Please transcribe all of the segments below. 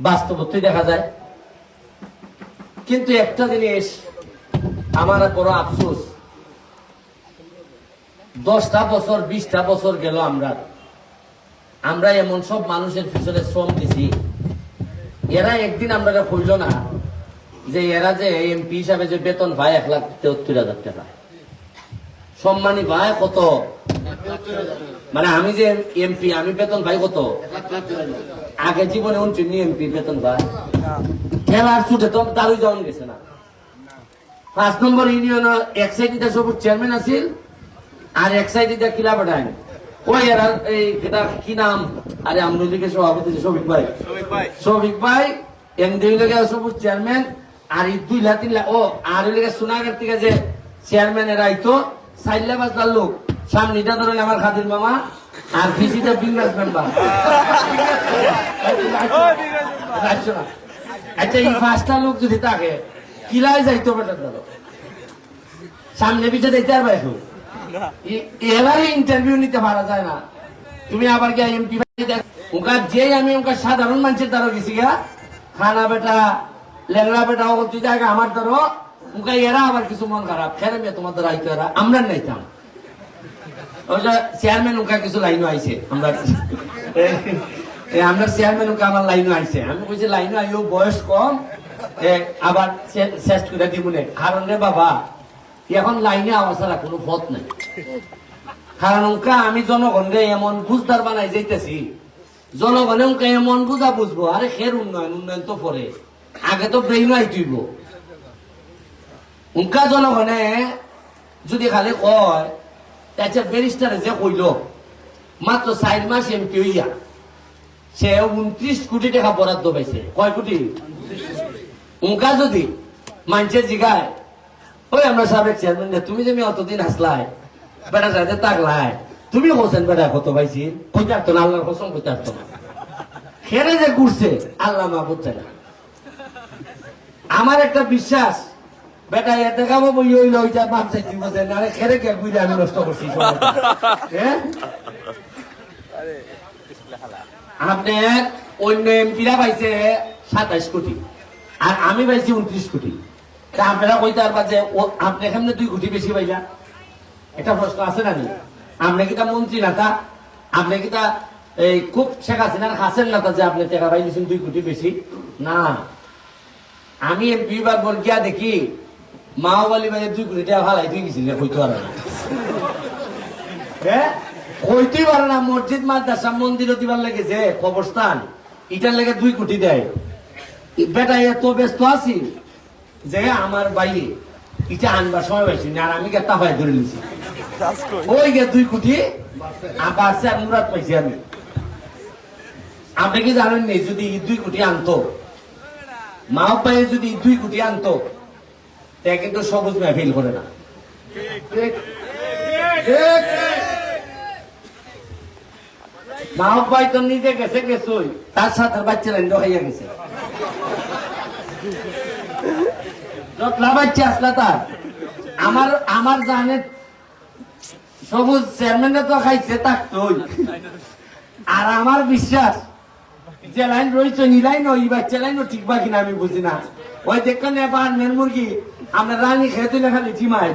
বাস্তবতাই দেখা যায়। কিন্তু একটা জিনিস আমার বড় আফসোস, 10টা বছর 20টা বছর গেল আমরা এমন সব মানুষের পিছনে শ্রম দিছি, এরা একদিন আমরা কইল না যে এরা যে এমপি হিসাবে যে বেতন পায় 1,73,000 টাকা, সম্মানী পায় কত, মানে আমি যে এমপি আমি বেতন পাই কত, আগে জীবনে উনচিনি এমপি বেতন পায় খেলার ছুটে তো দারুই যাওয়ান গেছে না। 5 নম্বর ইউনিয়ন এক সাইডে সবুজ চেয়ারম্যান আছিল আর এক সাইডে কিলা পাঠায় ওই এরা এই এটা কি নাম, আরে আমরুলিকের সভাপতি শফিক ভাই এমডি লেগে সবুজ চেয়ারম্যান, আর 2 লাখ 3 লাখ ও আর লেগে সোনাগার থেকে যে চেয়ারম্যান এরা আইতো 4 লাখ 5 লাখ লোক, সামনেটা ধরেন আমার খাদির মামা আর পিছিটা বিংরাজ মেম্বার। আচ্ছা এই 5টা লোক যদি থাকে কিলাই যাইতো বেটার ধরো সামনে পিছিয়ে দিতে আর বাইক এবারে ইন্টারভিউ নিতে পারা যায় না। তুমি আবার গিয়ে এমপি ওখান যে আমি ওখানে সাধারণ মানুষের দ্বারা গেছি গা খানা বেটা লেংড়া বেটা তুই জায়গা আমার ধরো ওখানে এরা আবার কিছু মন খারাপ খেলে মেয়ে তোমার দ্বারা আইতো এরা আমরা নাইতাম। ওই যে চেয়ারম্যান ওখানে কিছু লাইনও আইছে আমরা চেয়ারম্যান ওকে আমার লাইনও আইছে, আমি বলছি লাইনও আইও বয়স কম আবার শেষ করে দিব না, কারণ রে বাবা এখন লাইনে আওয়া ছাড়া কোনো পথ নাই। কারণ ওকে আমি জনগণকে এমন বুঝদার বানাই যাইতেছি, জনগণে ওকে এমন বুঝা বুঝবো আরে খের উন্নয়ন তো পরে আগে তো ব্রেইন আইতুইব। উনকা জনগণে যদি খালি কয় আচ্ছা ব্যারিস্টারে যে কইল মাত্র 4 মাস এমপি হইয়া সে 29 কোটি টাকা বরাদ্দ পাইছে, কয় কোটি? উনকা যদি মানুষের জিগায় ওই আমরা সাবেক চেয়ারম্যান তুমি যে অতদিন আসলাই বেটা যাইতে তাকলাই তুমি বলছেন বেটা কত পাইছি, কইতে পারতো না, আল্লাহর কসম কইতে পারতো না, খেরে যে ঘুরছে আল্লাহ মাহবুব চাই না। আমার একটা বিশ্বাস বেটা এ দেখাবো বই ওইল ওইটা বাপ চাইতে বলছেন আরে খেরে কে ঘুরে আমি নষ্ট করছি। হ্যাঁ আপনার অন্য এমপিরা পাইছে 27 কোটি আর আমি পাইছি 29 কোটি, তা আপনারা কইতে পারবা যে আপনি এখানে 2 কোটি বেশি পাইলা, এটা প্রশ্ন আছে না? আপনি কি তা মন্ত্রী না, তা আপনি কি তা এই খুব শেখ হাসিনার হাসেন না তা যে আপনি টাকা পাইছেন 2 কোটি বেশি না। আমি এমপি বার গিয়া দেখি মাওবালি ভাই 2 কোটি টাকা ভালাই তুই গেছিল কইতে পারে না, হ্যাঁ কইতেই পারে না। মসজিদ মাদ্রাসা মন্দির দিবার লেগেছে কবরস্থান এটার লেগে 2 কোটি দেয়। বেটা এত ব্যস্ত আছি যে আমার বাইরে এটা আনবার সময় পাইছি না, আর আমি গেতা ভাই ধরে নিছি ওই গে 2 কোটি বাড়ছে আর মুরাদ পাইছি আমি। আপনি কি জানেন নি যদি 2 কোটি আনতো মাও পাই যদি 2 কোটি আনতো তা কিন্তু সবুজ মেহফিল করে না। মাহব ভাই তো নিজে গেছে গেছই তার সাথে বাচ্চারা হইয়া গেছে যতলা বাচ্চা আসলা তার আমার জানে সবুজ চেয়ারম্যানরা তো খাইছে থাকতোই। আর আমার বিশ্বাস যে লাইন রয়েছে নি লাইন ওই বাচ্চা লাইনও ঠিক বা কিনা আমি বুঝি না। ওই দেখেন এবার মেন মুরগি আমরা রানী খেয়ে তুলে খালি জিমায়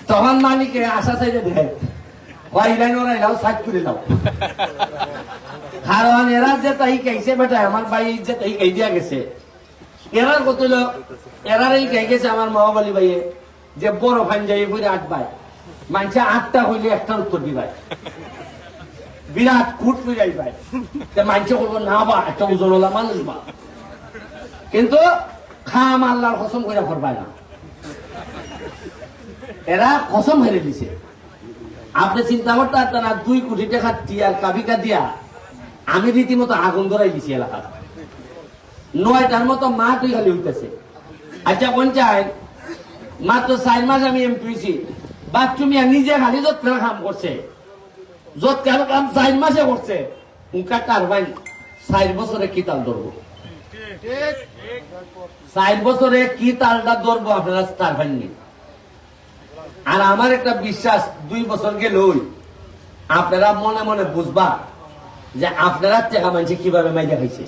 তখন মালিকে আশা চাইতে দেয় ওই লাইন ওরাই লাও সাইড করে লাও, কারণ এরা যে তাই খাইছে বেটা আমার ভাই যে তাই খাই দিয়া গেছে এরার কত এরার এই খাই গেছে আমার মহাবালি ভাইয়ে যে বড় ফাইন যাই বলে 8 ভাই মানুষে 8টা হইলে একটার উত্তর দিবাই বিরাট খুট মিলাই ভাই মানুষে করবো না বা একটা ওজনওয়ালা মানুষ বা, কিন্তু খাম আল্লাহর কসম করে করবাই না, এরা কসম হেরে দিছে। আপনি চিন্তা করতে পারতেন না 2 কোটি টাকা টিয়ার কাবিকা দিয়া আমি রীতিমতো আগুন ধরাই দিছি এলাকার 9টার মতো মা তুই খালি হইতেছে। আচ্ছা পঞ্চায়েত মাত্র 4 মাস আমি এমপিছি বাচ্চু মিয়া নিজে খালি যত কাম করছে যত কাম 4 মাসে করছে উনকা টারবাইন 4 বছরে কি তাল ধরবো, 4 বছরে কি তালটা ধরবো আপনারা টারবাইন নিয়ে। আর আমার একটা বিশ্বাস 2 বছর গেল আপনারা মনে মনে বুঝবা যে আপনারা টেকা মানছে কিভাবে মাইজা খাইছে,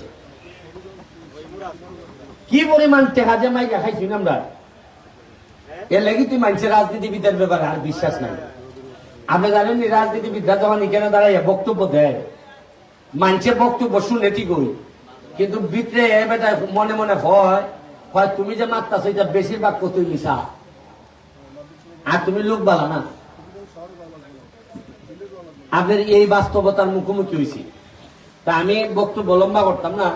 কি পরিমাণ টেকা যে মাইজা খাইছি না আমরা, এর লাগি তুই মানছে রাজনীতিবিদের ব্যাপারে আর বিশ্বাস নাই। আপনি জানেন রাজনীতিবিদরা যখন এখানে দাঁড়াইয়া বক্তব্য দেয়, মানুষের বক্তব্য শুনে ঠিক হই, কিন্তু ভিতরে বেটা মনে মনে হয় তুমি যে মাত্রা এটা বেশিরভাগ কতই মিশা, আর তুমি লোক বালা না। আপনার এই বাস্তবতার মুখোমুখি হয়েছি, তা আমি বক্তব্য লম্বা করতাম না।